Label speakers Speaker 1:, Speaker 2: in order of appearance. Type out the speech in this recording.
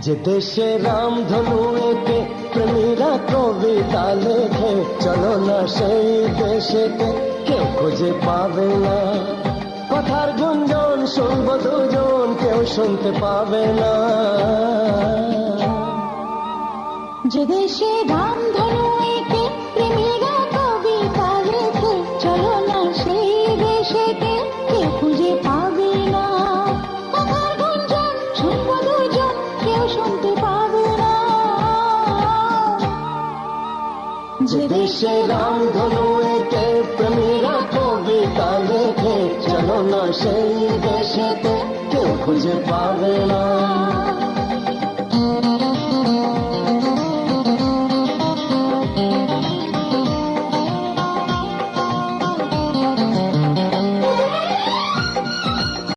Speaker 1: যে দেশে রামধনু এঁকে প্রেমীরা কবিতা লেখে, চলো না সেই দেশেতে, কেউ খুঁজে পাবে না। কথার গুঞ্জন শুনবো দুজন, কেউ শুনতে পাবে না।
Speaker 2: যে দেশে রামধনু এঁকে প্রেমীরা কবিতা লেখে, চলো না সেই দেশেতে, কেউ খুঁজে পাবে না। কথার গুঞ্জন শুনবো দুজন, কেউ শুনতে পাবে না।
Speaker 1: যে দেশে রামধনু এঁকে প্রেমীরা কবিতা লেখে, চলো না সেই দেশেতে, কেউ খুঁজে পাবে না।